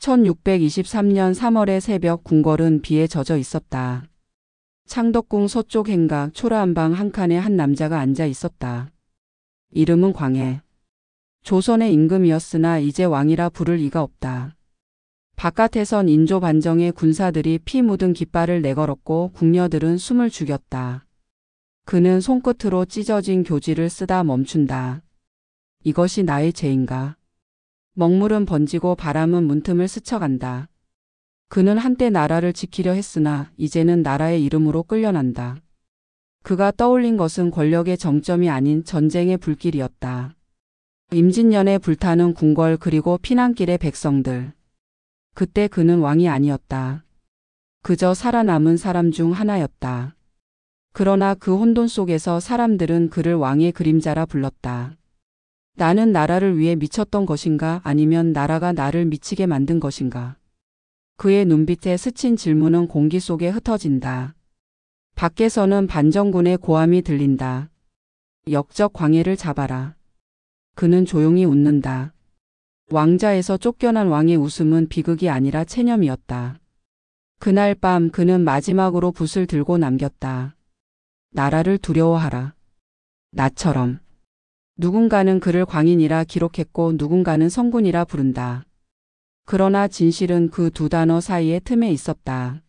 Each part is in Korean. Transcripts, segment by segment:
1623년 3월의 새벽 궁궐은 비에 젖어 있었다. 창덕궁 서쪽 행각 초라한 방 한 칸에 한 남자가 앉아 있었다. 이름은 광해. 조선의 임금이었으나 이제 왕이라 부를 리가 없다. 바깥에선 인조 반정의 군사들이 피 묻은 깃발을 내걸었고 궁녀들은 숨을 죽였다. 그는 손끝으로 찢어진 교지를 쓰다 멈춘다. 이것이 나의 죄인가? 먹물은 번지고 바람은 문틈을 스쳐간다. 그는 한때 나라를 지키려 했으나 이제는 나라의 이름으로 끌려난다. 그가 떠올린 것은 권력의 정점이 아닌 전쟁의 불길이었다. 임진년에 불타는 궁궐 그리고 피난길의 백성들. 그때 그는 왕이 아니었다. 그저 살아남은 사람 중 하나였다. 그러나 그 혼돈 속에서 사람들은 그를 왕의 그림자라 불렀다. 나는 나라를 위해 미쳤던 것인가 아니면 나라가 나를 미치게 만든 것인가? 그의 눈빛에 스친 질문은 공기 속에 흩어진다. 밖에서는 반정군의 고함이 들린다. 역적 광해를 잡아라. 그는 조용히 웃는다. 왕자에서 쫓겨난 왕의 웃음은 비극이 아니라 체념이었다. 그날 밤 그는 마지막으로 붓을 들고 남겼다. 나라를 두려워하라. 나처럼. 누군가는 그를 광인이라 기록했고 누군가는 성군이라 부른다. 그러나 진실은 그 두 단어 사이의 틈에 있었다.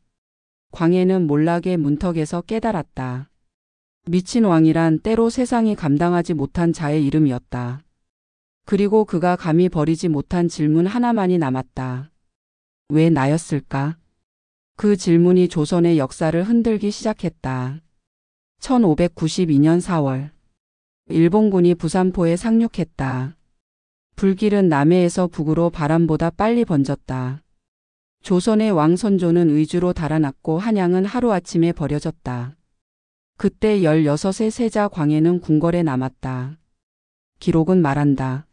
광해는 몰락의 문턱에서 깨달았다. 미친 왕이란 때로 세상이 감당하지 못한 자의 이름이었다. 그리고 그가 감히 버리지 못한 질문 하나만이 남았다. 왜 나였을까? 그 질문이 조선의 역사를 흔들기 시작했다. 1592년 4월. 일본군이 부산포에 상륙했다. 불길은 남해에서 북으로 바람보다 빨리 번졌다. 조선의 왕 선조는 의주로 달아났고 한양은 하루아침에 버려졌다. 그때 16의 세자 광해는 궁궐에 남았다. 기록은 말한다.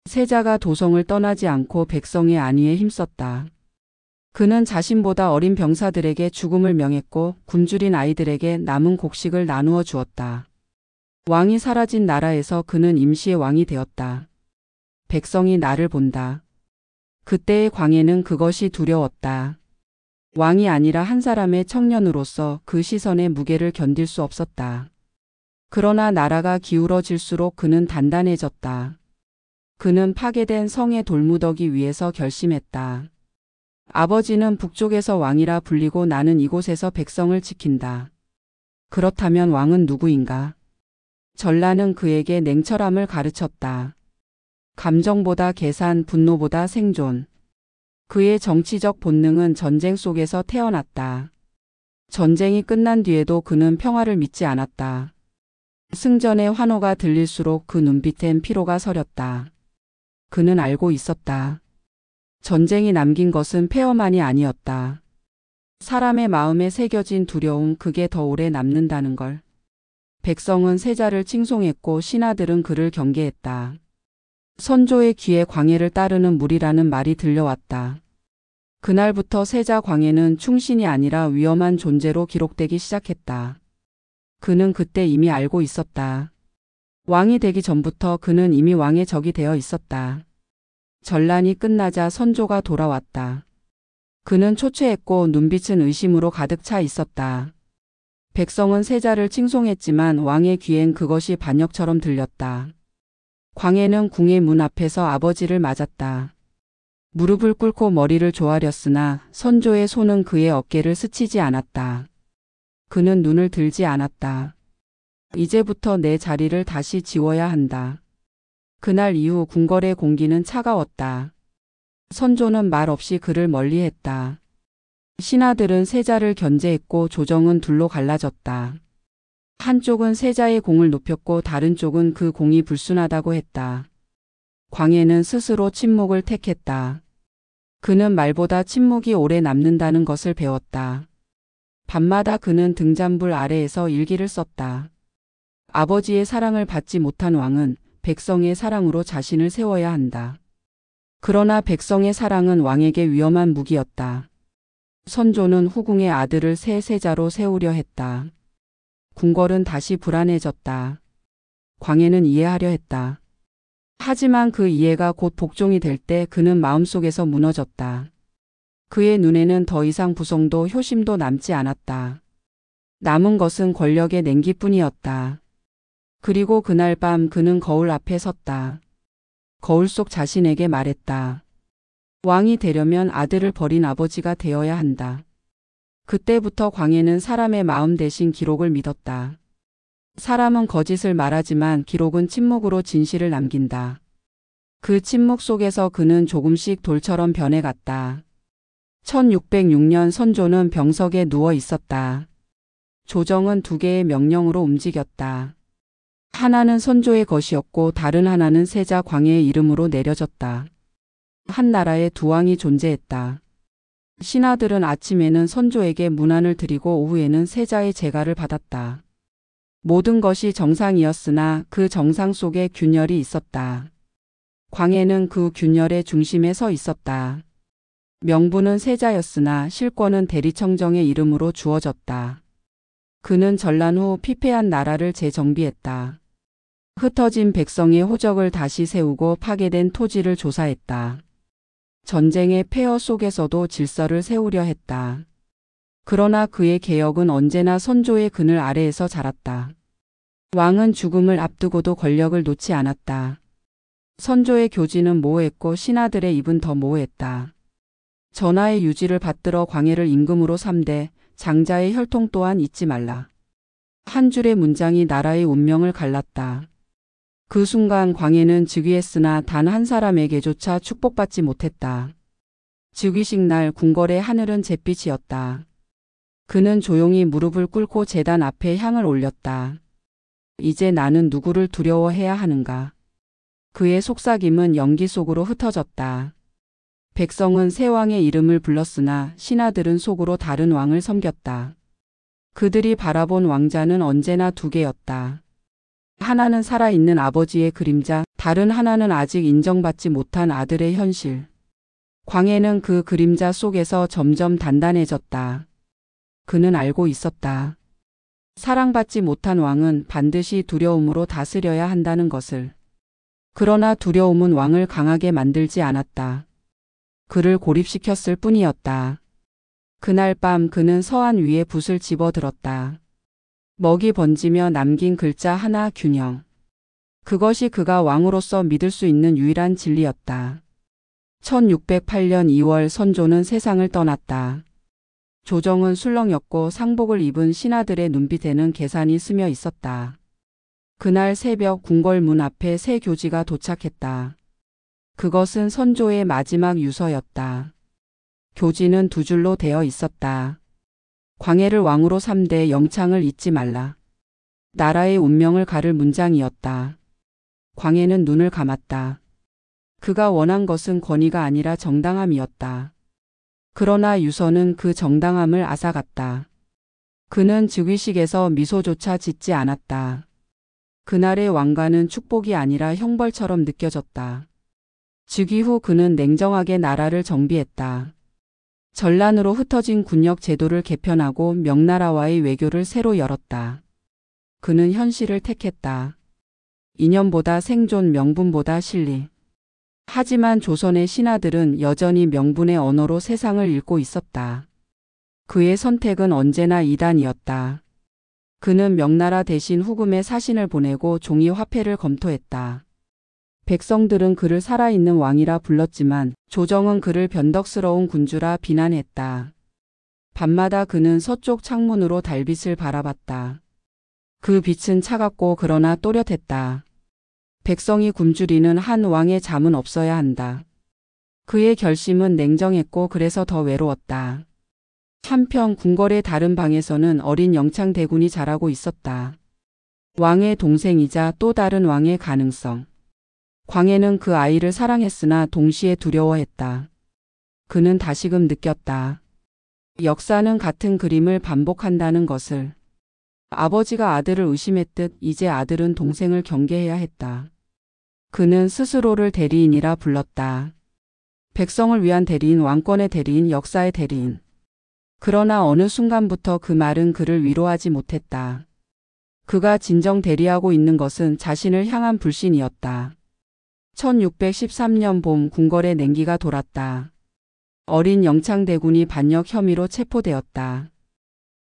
세자가 도성을 떠나지 않고 백성의 안위에 힘썼다. 그는 자신보다 어린 병사들에게 죽음을 명했고 굶주린 아이들에게 남은 곡식을 나누어 주었다. 왕이 사라진 나라에서 그는 임시의 왕이 되었다. 백성이 나를 본다. 그때의 광해는 그것이 두려웠다. 왕이 아니라 한 사람의 청년으로서 그 시선의 무게를 견딜 수 없었다. 그러나 나라가 기울어질수록 그는 단단해졌다. 그는 파괴된 성의 돌무더기 위에서 결심했다. 아버지는 북쪽에서 왕이라 불리고 나는 이곳에서 백성을 지킨다. 그렇다면 왕은 누구인가? 전라는 그에게 냉철함을 가르쳤다. 감정보다 계산, 분노보다 생존. 그의 정치적 본능은 전쟁 속에서 태어났다. 전쟁이 끝난 뒤에도 그는 평화를 믿지 않았다. 승전의 환호가 들릴수록 그 눈빛엔 피로가 서렸다. 그는 알고 있었다. 전쟁이 남긴 것은 폐허만이 아니었다. 사람의 마음에 새겨진 두려움, 그게 더 오래 남는다는 걸. 백성은 세자를 칭송했고 신하들은 그를 경계했다. 선조의 귀에 광해를 따르는 무리라는 말이 들려왔다. 그날부터 세자 광해는 충신이 아니라 위험한 존재로 기록되기 시작했다. 그는 그때 이미 알고 있었다. 왕이 되기 전부터 그는 이미 왕의 적이 되어 있었다. 전란이 끝나자 선조가 돌아왔다. 그는 초췌했고 눈빛은 의심으로 가득 차 있었다. 백성은 세자를 칭송했지만 왕의 귀엔 그것이 반역처럼 들렸다. 광해는 궁의 문 앞에서 아버지를 맞았다. 무릎을 꿇고 머리를 조아렸으나 선조의 손은 그의 어깨를 스치지 않았다. 그는 눈을 들지 않았다. 이제부터 내 자리를 다시 지워야 한다. 그날 이후 궁궐의 공기는 차가웠다. 선조는 말 없이 그를 멀리했다. 신하들은 세자를 견제했고 조정은 둘로 갈라졌다. 한쪽은 세자의 공을 높였고 다른 쪽은 그 공이 불순하다고 했다. 광해는 스스로 침묵을 택했다. 그는 말보다 침묵이 오래 남는다는 것을 배웠다. 밤마다 그는 등잔불 아래에서 일기를 썼다. 아버지의 사랑을 받지 못한 왕은 백성의 사랑으로 자신을 세워야 한다. 그러나 백성의 사랑은 왕에게 위험한 무기였다. 선조는 후궁의 아들을 새 세자로 세우려 했다. 궁궐은 다시 불안해졌다. 광해는 이해하려 했다. 하지만 그 이해가 곧 복종이 될 때 그는 마음속에서 무너졌다. 그의 눈에는 더 이상 부성도 효심도 남지 않았다. 남은 것은 권력의 냉기뿐이었다. 그리고 그날 밤 그는 거울 앞에 섰다. 거울 속 자신에게 말했다. 왕이 되려면 아들을 버린 아버지가 되어야 한다. 그때부터 광해는 사람의 마음 대신 기록을 믿었다. 사람은 거짓을 말하지만 기록은 침묵으로 진실을 남긴다. 그 침묵 속에서 그는 조금씩 돌처럼 변해갔다. 1606년 선조는 병석에 누워 있었다. 조정은 두 개의 명령으로 움직였다. 하나는 선조의 것이었고 다른 하나는 세자 광해의 이름으로 내려졌다. 한 나라에 두 왕이 존재했다. 신하들은 아침에는 선조에게 문안을 드리고 오후에는 세자의 제가를 받았다. 모든 것이 정상이었으나 그 정상 속에 균열이 있었다. 광해는 그 균열의 중심에 서 있었다. 명부는 세자였으나 실권은 대리청정의 이름으로 주어졌다. 그는 전란 후 피폐한 나라를 재정비했다. 흩어진 백성의 호적을 다시 세우고 파괴된 토지를 조사했다. 전쟁의 폐허 속에서도 질서를 세우려 했다. 그러나 그의 개혁은 언제나 선조의 그늘 아래에서 자랐다. 왕은 죽음을 앞두고도 권력을 놓지 않았다. 선조의 교지는 모호했고 신하들의 입은 더 모호했다. 전하의 유지를 받들어 광해를 임금으로 삼되 장자의 혈통 또한 잊지 말라. 한 줄의 문장이 나라의 운명을 갈랐다. 그 순간 광해는 즉위했으나 단 한 사람에게조차 축복받지 못했다. 즉위식 날 궁궐의 하늘은 잿빛이었다. 그는 조용히 무릎을 꿇고 제단 앞에 향을 올렸다. 이제 나는 누구를 두려워해야 하는가. 그의 속삭임은 연기 속으로 흩어졌다. 백성은 새 왕의 이름을 불렀으나 신하들은 속으로 다른 왕을 섬겼다. 그들이 바라본 왕자는 언제나 두 개였다. 하나는 살아있는 아버지의 그림자, 다른 하나는 아직 인정받지 못한 아들의 현실. 광해는 그 그림자 속에서 점점 단단해졌다. 그는 알고 있었다. 사랑받지 못한 왕은 반드시 두려움으로 다스려야 한다는 것을. 그러나 두려움은 왕을 강하게 만들지 않았다. 그를 고립시켰을 뿐이었다. 그날 밤 그는 서한 위에 붓을 집어들었다. 먹이 번지며 남긴 글자 하나 균형. 그것이 그가 왕으로서 믿을 수 있는 유일한 진리였다. 1608년 2월 선조는 세상을 떠났다. 조정은 술렁였고 상복을 입은 신하들의 눈빛에는 계산이 스며 있었다. 그날 새벽 궁궐 문 앞에 새 교지가 도착했다. 그것은 선조의 마지막 유서였다. 교지는 두 줄로 되어 있었다. 광해를 왕으로 삼되 영창을 잊지 말라. 나라의 운명을 가를 문장이었다. 광해는 눈을 감았다. 그가 원한 것은 권위가 아니라 정당함이었다. 그러나 유서는 그 정당함을 앗아갔다. 그는 즉위식에서 미소조차 짓지 않았다. 그날의 왕관은 축복이 아니라 형벌처럼 느껴졌다. 즉위 후 그는 냉정하게 나라를 정비했다. 전란으로 흩어진 군역 제도를 개편하고 명나라와의 외교를 새로 열었다. 그는 현실을 택했다. 이념보다 생존, 명분보다 실리. 하지만 조선의 신하들은 여전히 명분의 언어로 세상을 읽고 있었다. 그의 선택은 언제나 이단이었다. 그는 명나라 대신 후금에 사신을 보내고 종이 화폐를 검토했다. 백성들은 그를 살아있는 왕이라 불렀지만 조정은 그를 변덕스러운 군주라 비난했다. 밤마다 그는 서쪽 창문으로 달빛을 바라봤다. 그 빛은 차갑고 그러나 또렷했다. 백성이 굶주리는 한 왕의 잠은 없어야 한다. 그의 결심은 냉정했고 그래서 더 외로웠다. 한편 궁궐의 다른 방에서는 어린 영창대군이 자라고 있었다. 왕의 동생이자 또 다른 왕의 가능성. 광해는 그 아이를 사랑했으나 동시에 두려워했다. 그는 다시금 느꼈다. 역사는 같은 그림을 반복한다는 것을. 아버지가 아들을 의심했듯 이제 아들은 동생을 경계해야 했다. 그는 스스로를 대리인이라 불렀다. 백성을 위한 대리인, 왕권의 대리인, 역사의 대리인. 그러나 어느 순간부터 그 말은 그를 위로하지 못했다. 그가 진정 대리하고 있는 것은 자신을 향한 불신이었다. 1613년 봄 궁궐에 냉기가 돌았다. 어린 영창대군이 반역 혐의로 체포되었다.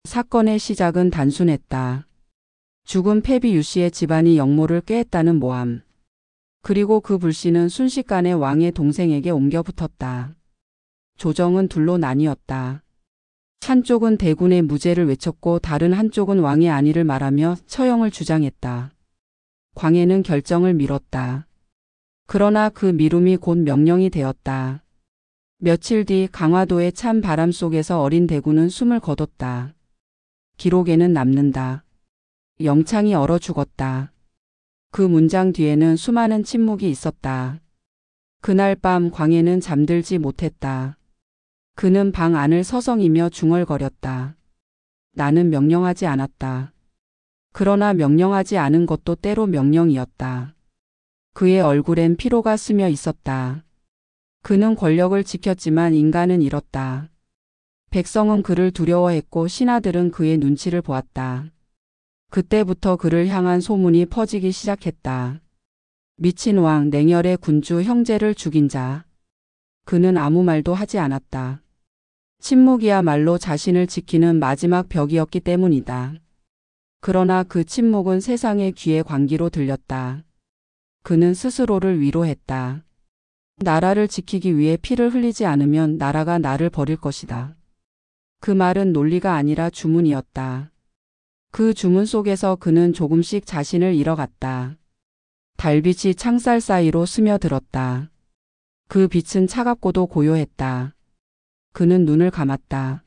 사건의 시작은 단순했다. 죽은 패비 유씨의 집안이 역모를 꾀했다는 모함. 그리고 그 불씨는 순식간에 왕의 동생에게 옮겨 붙었다. 조정은 둘로 나뉘었다. 한쪽은 대군의 무죄를 외쳤고 다른 한쪽은 왕의 안위를 말하며 처형을 주장했다. 광해는 결정을 미뤘다. 그러나 그 미움이 곧 명령이 되었다. 며칠 뒤 강화도의 찬 바람 속에서 어린 대군은 숨을 거뒀다. 기록에는 남는다. 영창이 얼어 죽었다. 그 문장 뒤에는 수많은 침묵이 있었다. 그날 밤 광해는 잠들지 못했다. 그는 방 안을 서성이며 중얼거렸다. 나는 명령하지 않았다. 그러나 명령하지 않은 것도 때로 명령이었다. 그의 얼굴엔 피로가 스며 있었다. 그는 권력을 지켰지만 인간은 잃었다. 백성은 그를 두려워했고 신하들은 그의 눈치를 보았다. 그때부터 그를 향한 소문이 퍼지기 시작했다. 미친 왕, 냉혈의 군주, 형제를 죽인 자. 그는 아무 말도 하지 않았다. 침묵이야말로 자신을 지키는 마지막 벽이었기 때문이다. 그러나 그 침묵은 세상의 귀에 광기로 들렸다. 그는 스스로를 위로했다. 나라를 지키기 위해 피를 흘리지 않으면 나라가 나를 버릴 것이다. 그 말은 논리가 아니라 주문이었다. 그 주문 속에서 그는 조금씩 자신을 잃어갔다. 달빛이 창살 사이로 스며들었다. 그 빛은 차갑고도 고요했다. 그는 눈을 감았다.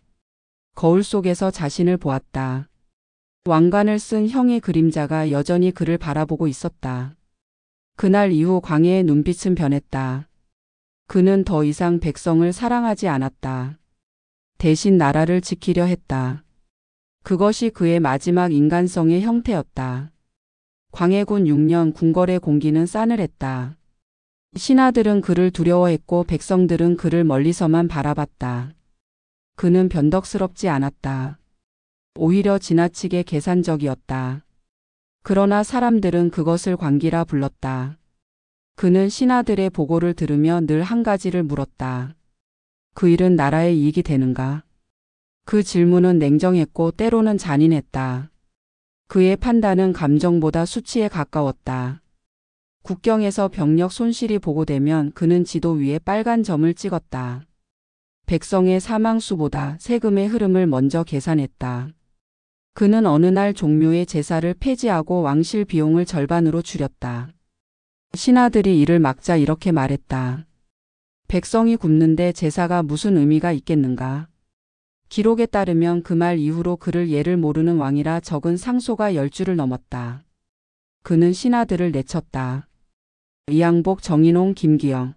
거울 속에서 자신을 보았다. 왕관을 쓴 형의 그림자가 여전히 그를 바라보고 있었다. 그날 이후 광해의 눈빛은 변했다. 그는 더 이상 백성을 사랑하지 않았다. 대신 나라를 지키려 했다. 그것이 그의 마지막 인간성의 형태였다. 광해군 6년 궁궐의 공기는 싸늘했다. 신하들은 그를 두려워했고 백성들은 그를 멀리서만 바라봤다. 그는 변덕스럽지 않았다. 오히려 지나치게 계산적이었다. 그러나 사람들은 그것을 광기라 불렀다. 그는 신하들의 보고를 들으며 늘 한 가지를 물었다. 그 일은 나라의 이익이 되는가? 그 질문은 냉정했고 때로는 잔인했다. 그의 판단은 감정보다 수치에 가까웠다. 국경에서 병력 손실이 보고되면 그는 지도 위에 빨간 점을 찍었다. 백성의 사망수보다 세금의 흐름을 먼저 계산했다. 그는 어느 날 종묘의 제사를 폐지하고 왕실 비용을 절반으로 줄였다. 신하들이 이를 막자 이렇게 말했다. 백성이 굶는데 제사가 무슨 의미가 있겠는가? 기록에 따르면 그 말 이후로 그를 예를 모르는 왕이라 적은 상소가 10줄을 넘었다. 그는 신하들을 내쳤다. 이양복, 정인홍, 김기영.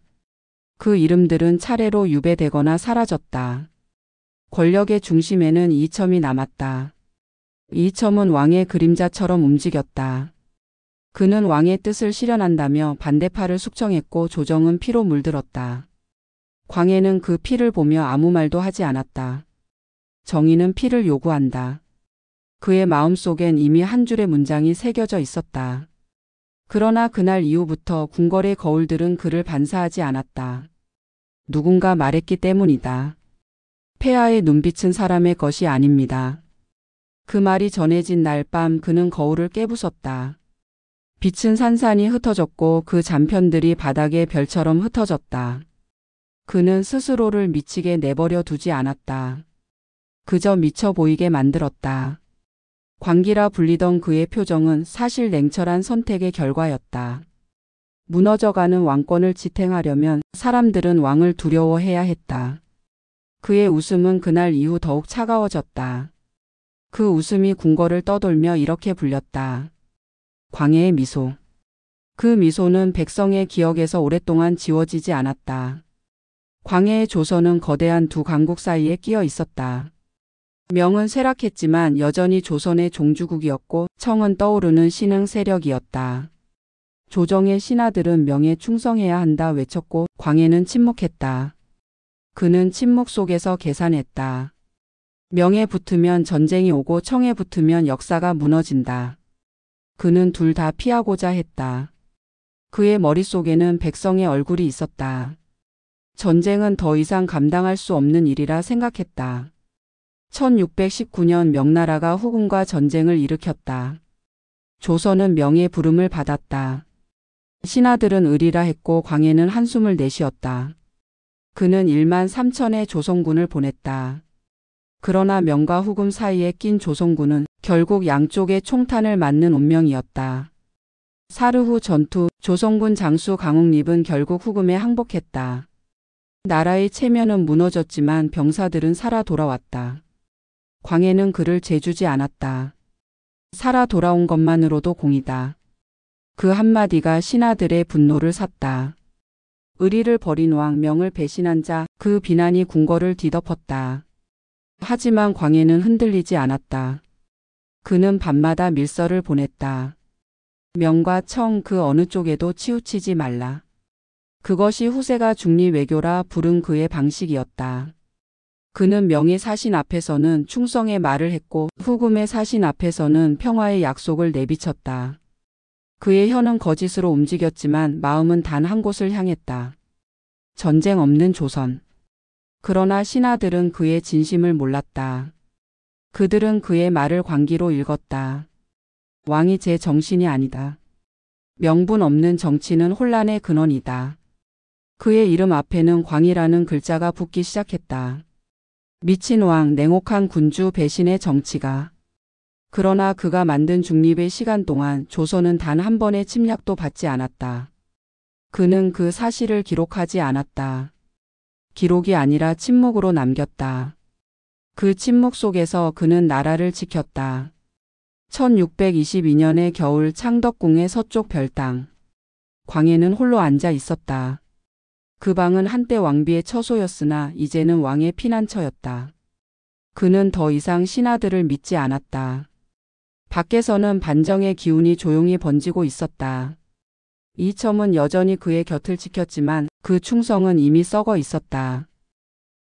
그 이름들은 차례로 유배되거나 사라졌다. 권력의 중심에는 이첨이 남았다. 이첨은 왕의 그림자처럼 움직였다. 그는 왕의 뜻을 실현한다며 반대파를 숙청했고 조정은 피로 물들었다. 광해는 그 피를 보며 아무 말도 하지 않았다. 정의는 피를 요구한다. 그의 마음속엔 이미 한 줄의 문장이 새겨져 있었다. 그러나 그날 이후부터 궁궐의 거울들은 그를 반사하지 않았다. 누군가 말했기 때문이다. 폐하의 눈빛은 사람의 것이 아닙니다. 그 말이 전해진 날 밤 그는 거울을 깨부쉈다. 빛은 산산이 흩어졌고 그 잔편들이 바닥에 별처럼 흩어졌다. 그는 스스로를 미치게 내버려 두지 않았다. 그저 미쳐 보이게 만들었다. 광기라 불리던 그의 표정은 사실 냉철한 선택의 결과였다. 무너져가는 왕권을 지탱하려면 사람들은 왕을 두려워해야 했다. 그의 웃음은 그날 이후 더욱 차가워졌다. 그 웃음이 궁궐을 떠돌며 이렇게 불렸다. 광해의 미소. 그 미소는 백성의 기억에서 오랫동안 지워지지 않았다. 광해의 조선은 거대한 두 강국 사이에 끼어 있었다. 명은 쇠락했지만 여전히 조선의 종주국이었고 청은 떠오르는 신흥 세력이었다. 조정의 신하들은 명에 충성해야 한다 외쳤고 광해는 침묵했다. 그는 침묵 속에서 계산했다. 명에 붙으면 전쟁이 오고 청에 붙으면 역사가 무너진다. 그는 둘 다 피하고자 했다. 그의 머릿속에는 백성의 얼굴이 있었다. 전쟁은 더 이상 감당할 수 없는 일이라 생각했다. 1619년 명나라가 후금과 전쟁을 일으켰다. 조선은 명의 부름을 받았다. 신하들은 의리라 했고 광해는 한숨을 내쉬었다. 그는 1만 3천의 조선군을 보냈다. 그러나 명과 후금 사이에 낀 조선군은 결국 양쪽의 총탄을 맞는 운명이었다. 사르 후 전투, 조선군 장수 강욱립은 결국 후금에 항복했다. 나라의 체면은 무너졌지만 병사들은 살아 돌아왔다. 광해는 그를 재주지 않았다. 살아 돌아온 것만으로도 공이다. 그 한마디가 신하들의 분노를 샀다. 의리를 버린 왕, 명을 배신한 자, 그 비난이 궁궐을 뒤덮었다. 하지만 광해는 흔들리지 않았다. 그는 밤마다 밀서를 보냈다. 명과 청 그 어느 쪽에도 치우치지 말라. 그것이 후세가 중리 외교라 부른 그의 방식이었다. 그는 명의 사신 앞에서는 충성의 말을 했고 후금의 사신 앞에서는 평화의 약속을 내비쳤다. 그의 혀는 거짓으로 움직였지만 마음은 단 한 곳을 향했다. 전쟁 없는 조선. 그러나 신하들은 그의 진심을 몰랐다. 그들은 그의 말을 광기로 읽었다. 왕이 제 정신이 아니다. 명분 없는 정치는 혼란의 근원이다. 그의 이름 앞에는 광이라는 글자가 붙기 시작했다. 미친 왕, 냉혹한 군주, 배신의 정치가. 그러나 그가 만든 중립의 시간 동안 조선은 단 한 번의 침략도 받지 않았다. 그는 그 사실을 기록하지 않았다. 기록이 아니라 침묵으로 남겼다. 그 침묵 속에서 그는 나라를 지켰다. 1622년의 겨울 창덕궁의 서쪽 별당. 광해는 홀로 앉아 있었다. 그 방은 한때 왕비의 처소였으나 이제는 왕의 피난처였다. 그는 더 이상 신하들을 믿지 않았다. 밖에서는 반정의 기운이 조용히 번지고 있었다. 이첨은 여전히 그의 곁을 지켰지만 그 충성은 이미 썩어 있었다.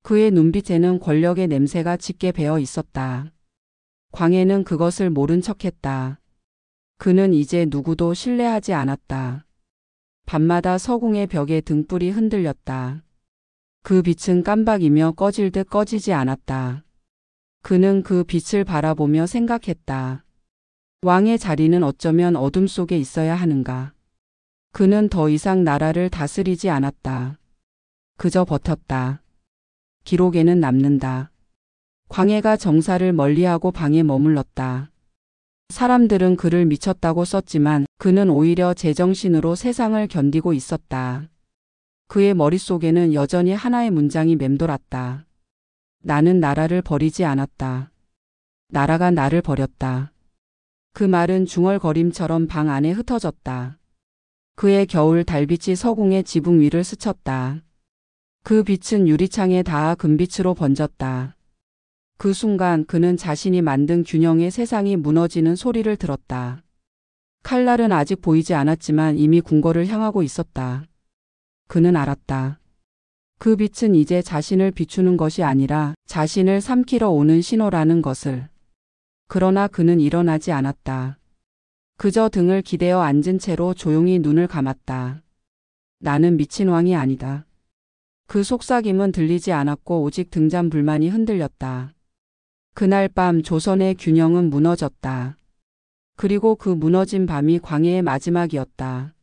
그의 눈빛에는 권력의 냄새가 짙게 배어 있었다. 광해는 그것을 모른 척했다. 그는 이제 누구도 신뢰하지 않았다. 밤마다 서궁의 벽에 등불이 흔들렸다. 그 빛은 깜박이며 꺼질 듯 꺼지지 않았다. 그는 그 빛을 바라보며 생각했다. 왕의 자리는 어쩌면 어둠 속에 있어야 하는가. 그는 더 이상 나라를 다스리지 않았다. 그저 버텼다. 기록에는 남는다. 광해가 정사를 멀리하고 방에 머물렀다. 사람들은 그를 미쳤다고 썼지만 그는 오히려 제정신으로 세상을 견디고 있었다. 그의 머릿속에는 여전히 하나의 문장이 맴돌았다. 나는 나라를 버리지 않았다. 나라가 나를 버렸다. 그 말은 중얼거림처럼 방 안에 흩어졌다. 그의 겨울 달빛이 서궁의 지붕 위를 스쳤다. 그 빛은 유리창에 닿아 금빛으로 번졌다. 그 순간 그는 자신이 만든 균형의 세상이 무너지는 소리를 들었다. 칼날은 아직 보이지 않았지만 이미 궁궐을 향하고 있었다. 그는 알았다. 그 빛은 이제 자신을 비추는 것이 아니라 자신을 삼키러 오는 신호라는 것을. 그러나 그는 일어나지 않았다. 그저 등을 기대어 앉은 채로 조용히 눈을 감았다. 나는 미친 왕이 아니다. 그 속삭임은 들리지 않았고 오직 등잔불만이 흔들렸다. 그날 밤 조선의 균형은 무너졌다. 그리고 그 무너진 밤이 광해의 마지막이었다.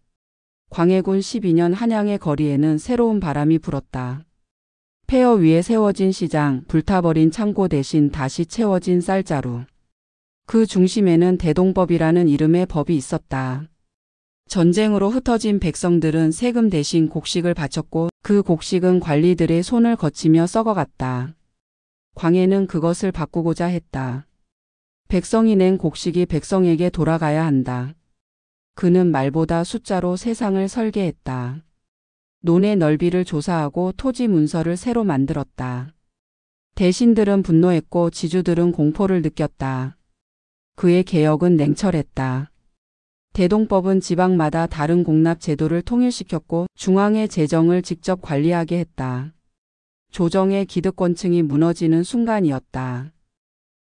광해군 12년 한양의 거리에는 새로운 바람이 불었다. 폐허 위에 세워진 시장, 불타버린 창고 대신 다시 채워진 쌀자루. 그 중심에는 대동법이라는 이름의 법이 있었다. 전쟁으로 흩어진 백성들은 세금 대신 곡식을 바쳤고 그 곡식은 관리들의 손을 거치며 썩어갔다. 광해는 그것을 바꾸고자 했다. 백성이 낸 곡식이 백성에게 돌아가야 한다. 그는 말보다 숫자로 세상을 설계했다. 논의 넓이를 조사하고 토지 문서를 새로 만들었다. 대신들은 분노했고 지주들은 공포를 느꼈다. 그의 개혁은 냉철했다. 대동법은 지방마다 다른 공납 제도를 통일시켰고 중앙의 재정을 직접 관리하게 했다. 조정의 기득권층이 무너지는 순간이었다.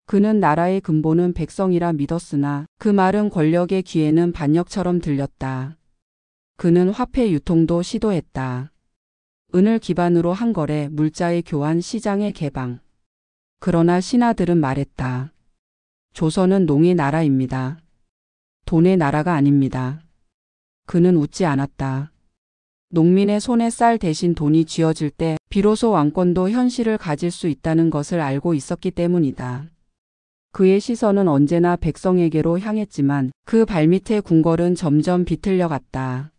그는 나라의 근본은 백성이라 믿었으나 그 말은 권력의 귀에는 반역처럼 들렸다. 그는 화폐 유통도 시도했다. 은을 기반으로 한 거래, 물자의 교환, 시장의 개방. 그러나 신하들은 말했다. 조선은 농의 나라입니다. 돈의 나라가 아닙니다. 그는 웃지 않았다. 농민의 손에 쌀 대신 돈이 쥐어질 때 비로소 왕권도 현실을 가질 수 있다는 것을 알고 있었기 때문이다. 그의 시선은 언제나 백성에게로 향했지만 그 발밑의 궁궐은 점점 비틀려 갔다.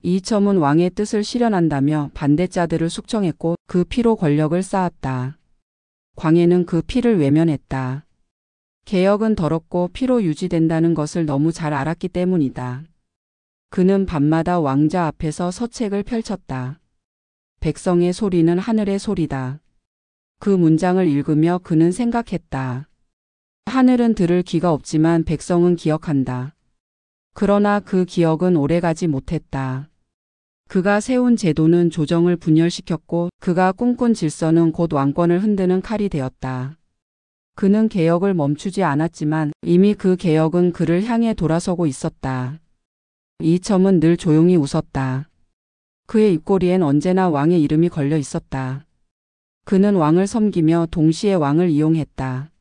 이첨은 왕의 뜻을 실현한다며 반대자들을 숙청했고 그 피로 권력을 쌓았다. 광해는 그 피를 외면했다. 개혁은 더럽고 피로 유지된다는 것을 너무 잘 알았기 때문이다. 그는 밤마다 왕자 앞에서 서책을 펼쳤다. 백성의 소리는 하늘의 소리다. 그 문장을 읽으며 그는 생각했다. 하늘은 들을 귀가 없지만 백성은 기억한다. 그러나 그 기억은 오래가지 못했다. 그가 세운 제도는 조정을 분열시켰고 그가 꿈꾼 질서는 곧 왕권을 흔드는 칼이 되었다. 그는 개혁을 멈추지 않았지만 이미 그 개혁은 그를 향해 돌아서고 있었다. 이첨은 늘 조용히 웃었다. 그의 입꼬리엔 언제나 왕의 이름이 걸려 있었다. 그는 왕을 섬기며 동시에 왕을 이용했다.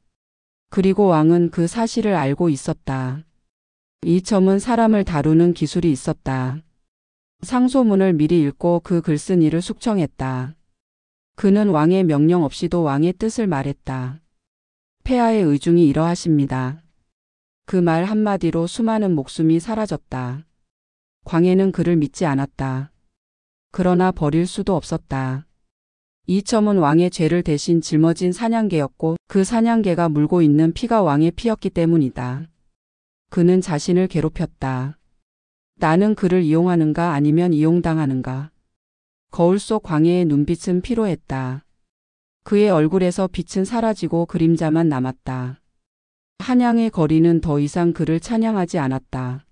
그리고 왕은 그 사실을 알고 있었다. 이첨은 사람을 다루는 기술이 있었다. 상소문을 미리 읽고 그 글쓴이를 숙청했다. 그는 왕의 명령 없이도 왕의 뜻을 말했다. 폐하의 의중이 이러하십니다. 그 말 한마디로 수많은 목숨이 사라졌다. 광해는 그를 믿지 않았다. 그러나 버릴 수도 없었다. 이첨은 왕의 죄를 대신 짊어진 사냥개였고 그 사냥개가 물고 있는 피가 왕의 피였기 때문이다. 그는 자신을 괴롭혔다. 나는 그를 이용하는가 아니면 이용당하는가. 거울 속 광해의 눈빛은 피로했다. 그의 얼굴에서 빛은 사라지고 그림자만 남았다. 한양의 거리는 더 이상 그를 찬양하지 않았다.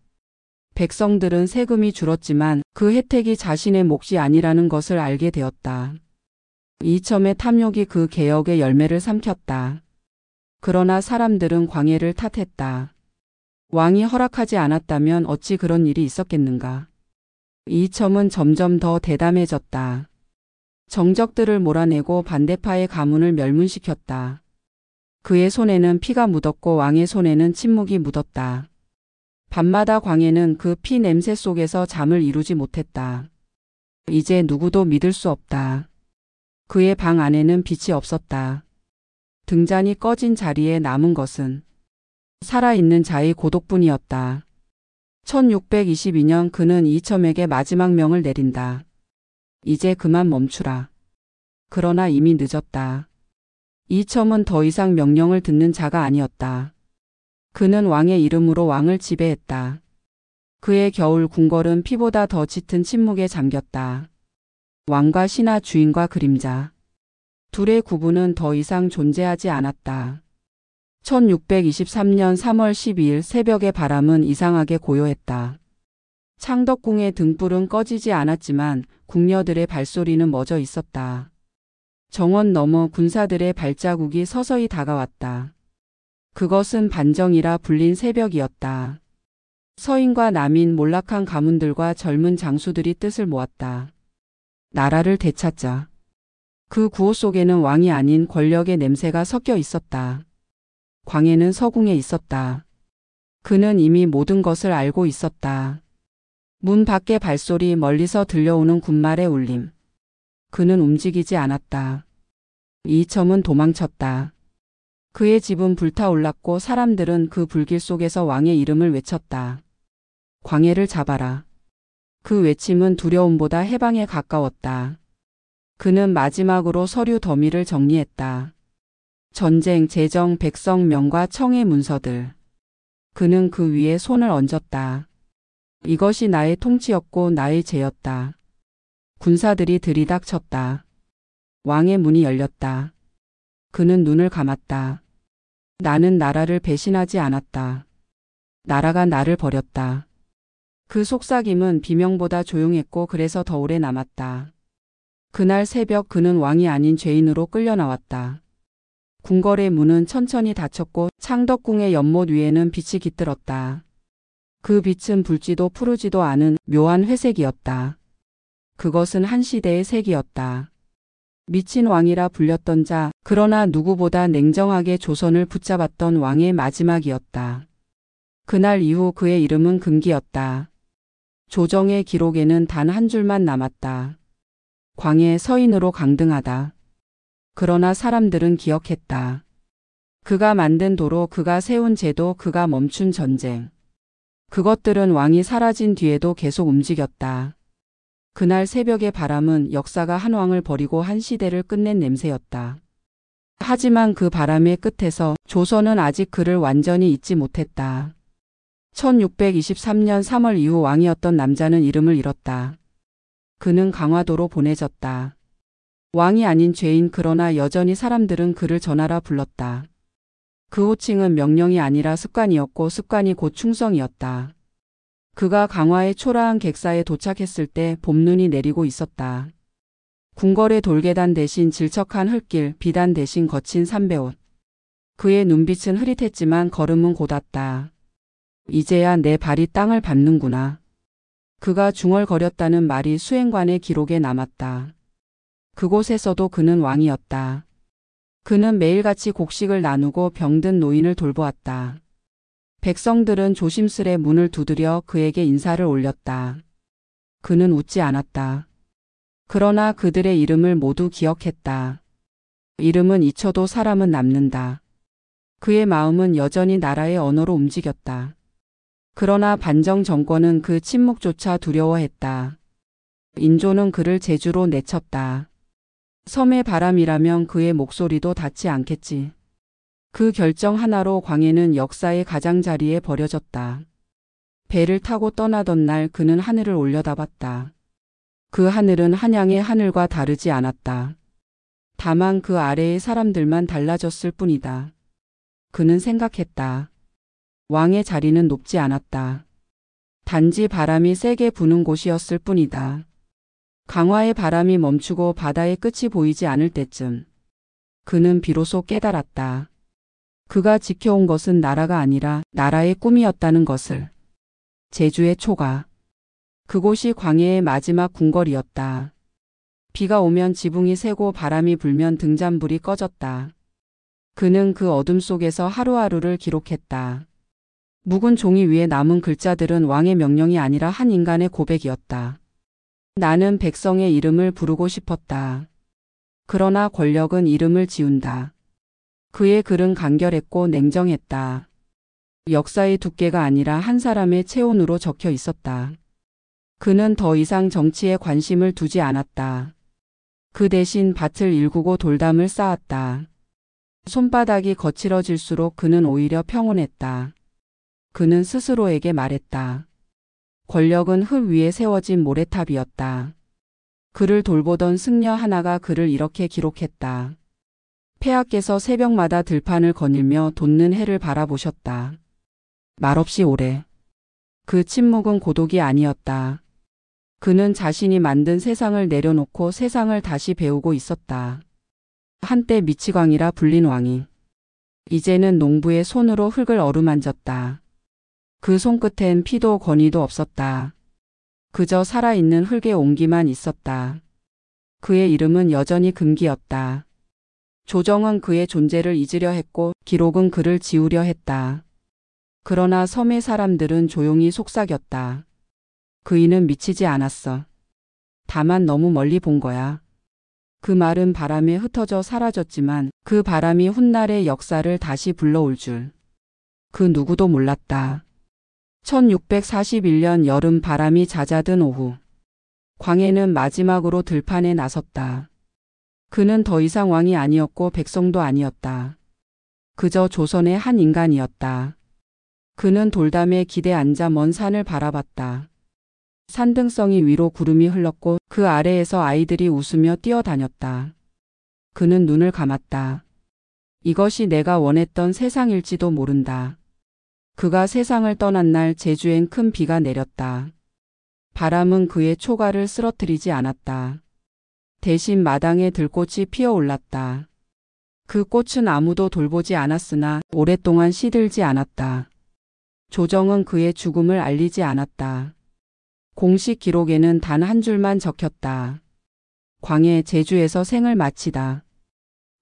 백성들은 세금이 줄었지만 그 혜택이 자신의 몫이 아니라는 것을 알게 되었다. 이첨의 탐욕이 그 개혁의 열매를 삼켰다. 그러나 사람들은 광해를 탓했다. 왕이 허락하지 않았다면 어찌 그런 일이 있었겠는가. 이첨은 점점 더 대담해졌다. 정적들을 몰아내고 반대파의 가문을 멸문시켰다. 그의 손에는 피가 묻었고 왕의 손에는 침묵이 묻었다. 밤마다 광해는 그 피 냄새 속에서 잠을 이루지 못했다. 이제 누구도 믿을 수 없다. 그의 방 안에는 빛이 없었다. 등잔이 꺼진 자리에 남은 것은 살아있는 자의 고독뿐이었다. 1622년 그는 이첨에게 마지막 명을 내린다. 이제 그만 멈추라. 그러나 이미 늦었다. 이첨은 더 이상 명령을 듣는 자가 아니었다. 그는 왕의 이름으로 왕을 지배했다. 그의 겨울 궁궐은 피보다 더 짙은 침묵에 잠겼다. 왕과 신하, 주인과 그림자. 둘의 구분은 더 이상 존재하지 않았다. 1623년 3월 12일 새벽의 바람은 이상하게 고요했다. 창덕궁의 등불은 꺼지지 않았지만 궁녀들의 발소리는 멎어 있었다. 정원 너머 군사들의 발자국이 서서히 다가왔다. 그것은 반정이라 불린 새벽이었다. 서인과 남인, 몰락한 가문들과 젊은 장수들이 뜻을 모았다. 나라를 되찾자. 그 구호 속에는 왕이 아닌 권력의 냄새가 섞여 있었다. 광해는 서궁에 있었다. 그는 이미 모든 것을 알고 있었다. 문 밖의 발소리, 멀리서 들려오는 군말의 울림. 그는 움직이지 않았다. 이첨은 도망쳤다. 그의 집은 불타올랐고 사람들은 그 불길 속에서 왕의 이름을 외쳤다. 광해를 잡아라. 그 외침은 두려움보다 해방에 가까웠다. 그는 마지막으로 서류 더미를 정리했다. 전쟁, 재정, 백성 명과 청의 문서들. 그는 그 위에 손을 얹었다. 이것이 나의 통치였고 나의 죄였다. 군사들이 들이닥쳤다. 왕의 문이 열렸다. 그는 눈을 감았다. 나는 나라를 배신하지 않았다. 나라가 나를 버렸다. 그 속삭임은 비명보다 조용했고 그래서 더 오래 남았다. 그날 새벽 그는 왕이 아닌 죄인으로 끌려 나왔다. 궁궐의 문은 천천히 닫혔고 창덕궁의 연못 위에는 빛이 깃들었다. 그 빛은 붉지도 푸르지도 않은 묘한 회색이었다. 그것은 한 시대의 색이었다. 미친 왕이라 불렸던 자, 그러나 누구보다 냉정하게 조선을 붙잡았던 왕의 마지막이었다. 그날 이후 그의 이름은 금기였다. 조정의 기록에는 단 한 줄만 남았다. 광해 서인으로 강등하다. 그러나 사람들은 기억했다. 그가 만든 도로, 그가 세운 제도, 그가 멈춘 전쟁. 그것들은 왕이 사라진 뒤에도 계속 움직였다. 그날 새벽의 바람은 역사가 한 왕을 버리고 한 시대를 끝낸 냄새였다. 하지만 그 바람의 끝에서 조선은 아직 그를 완전히 잊지 못했다. 1623년 3월 이후 왕이었던 남자는 이름을 잃었다. 그는 강화도로 보내졌다. 왕이 아닌 죄인, 그러나 여전히 사람들은 그를 전하라 불렀다. 그 호칭은 명령이 아니라 습관이었고 습관이 곧 충성이었다. 그가 강화의 초라한 객사에 도착했을 때 봄눈이 내리고 있었다. 궁궐의 돌계단 대신 질척한 흙길, 비단 대신 거친 삼배옷. 그의 눈빛은 흐릿했지만 걸음은 곧았다. 이제야 내 발이 땅을 밟는구나. 그가 중얼거렸다는 말이 수행관의 기록에 남았다. 그곳에서도 그는 왕이었다. 그는 매일같이 곡식을 나누고 병든 노인을 돌보았다. 백성들은 조심스레 문을 두드려 그에게 인사를 올렸다. 그는 웃지 않았다. 그러나 그들의 이름을 모두 기억했다. 이름은 잊혀도 사람은 남는다. 그의 마음은 여전히 나라의 언어로 움직였다. 그러나 반정 정권은 그 침묵조차 두려워했다. 인조는 그를 제주로 내쳤다. 섬의 바람이라면 그의 목소리도 닿지 않겠지. 그 결정 하나로 광해는 역사의 가장자리에 버려졌다. 배를 타고 떠나던 날 그는 하늘을 올려다봤다. 그 하늘은 한양의 하늘과 다르지 않았다. 다만 그 아래의 사람들만 달라졌을 뿐이다. 그는 생각했다. 왕의 자리는 높지 않았다. 단지 바람이 세게 부는 곳이었을 뿐이다. 강화의 바람이 멈추고 바다의 끝이 보이지 않을 때쯤 그는 비로소 깨달았다. 그가 지켜온 것은 나라가 아니라 나라의 꿈이었다는 것을. 제주의 초가. 그곳이 광해의 마지막 궁궐이었다. 비가 오면 지붕이 새고 바람이 불면 등잔불이 꺼졌다. 그는 그 어둠 속에서 하루하루를 기록했다. 묵은 종이 위에 남은 글자들은 왕의 명령이 아니라 한 인간의 고백이었다. 나는 백성의 이름을 부르고 싶었다. 그러나 권력은 이름을 지운다. 그의 글은 간결했고 냉정했다. 역사의 두께가 아니라 한 사람의 체온으로 적혀 있었다. 그는 더 이상 정치에 관심을 두지 않았다. 그 대신 밭을 일구고 돌담을 쌓았다. 손바닥이 거칠어질수록 그는 오히려 평온했다. 그는 스스로에게 말했다. 권력은 흙 위에 세워진 모래탑이었다. 그를 돌보던 승려 하나가 그를 이렇게 기록했다. 폐하께서 새벽마다 들판을 거닐며 돋는 해를 바라보셨다. 말없이 오래. 그 침묵은 고독이 아니었다. 그는 자신이 만든 세상을 내려놓고 세상을 다시 배우고 있었다. 한때 미치광이라 불린 왕이 이제는 농부의 손으로 흙을 어루만졌다. 그 손끝엔 피도 권위도 없었다. 그저 살아있는 흙의 온기만 있었다. 그의 이름은 여전히 금기였다. 조정은 그의 존재를 잊으려 했고 기록은 그를 지우려 했다. 그러나 섬의 사람들은 조용히 속삭였다. 그이는 미치지 않았어. 다만 너무 멀리 본 거야. 그 말은 바람에 흩어져 사라졌지만 그 바람이 훗날의 역사를 다시 불러올 줄 그 누구도 몰랐다. 1641년 여름 바람이 잦아든 오후. 광해는 마지막으로 들판에 나섰다. 그는 더 이상 왕이 아니었고 백성도 아니었다. 그저 조선의 한 인간이었다. 그는 돌담에 기대 앉아 먼 산을 바라봤다. 산등성이 위로 구름이 흘렀고 그 아래에서 아이들이 웃으며 뛰어다녔다. 그는 눈을 감았다. 이것이 내가 원했던 세상일지도 모른다. 그가 세상을 떠난 날 제주엔 큰 비가 내렸다. 바람은 그의 초가를 쓰러뜨리지 않았다. 대신 마당에 들꽃이 피어올랐다. 그 꽃은 아무도 돌보지 않았으나 오랫동안 시들지 않았다. 조정은 그의 죽음을 알리지 않았다. 공식 기록에는 단 한 줄만 적혔다. 광해 제주에서 생을 마치다.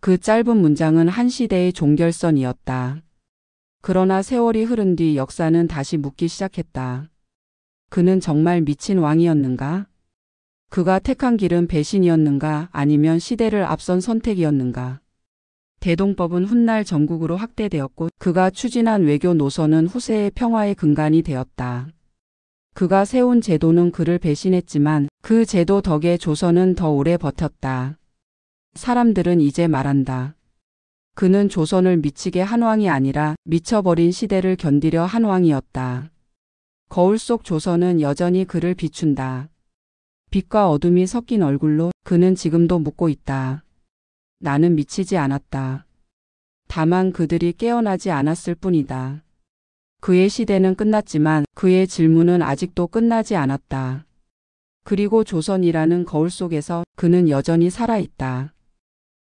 그 짧은 문장은 한 시대의 종결선이었다. 그러나 세월이 흐른 뒤 역사는 다시 묻기 시작했다. 그는 정말 미친 왕이었는가? 그가 택한 길은 배신이었는가 아니면 시대를 앞선 선택이었는가? 대동법은 훗날 전국으로 확대되었고 그가 추진한 외교 노선은 후세의 평화의 근간이 되었다. 그가 세운 제도는 그를 배신했지만 그 제도 덕에 조선은 더 오래 버텼다. 사람들은 이제 말한다. 그는 조선을 미치게 한 왕이 아니라 미쳐버린 시대를 견디려 한 왕이었다. 거울 속 조선은 여전히 그를 비춘다. 빛과 어둠이 섞인 얼굴로 그는 지금도 묻고 있다. 나는 미치지 않았다. 다만 그들이 깨어나지 않았을 뿐이다. 그의 시대는 끝났지만 그의 질문은 아직도 끝나지 않았다. 그리고 조선이라는 거울 속에서 그는 여전히 살아있다.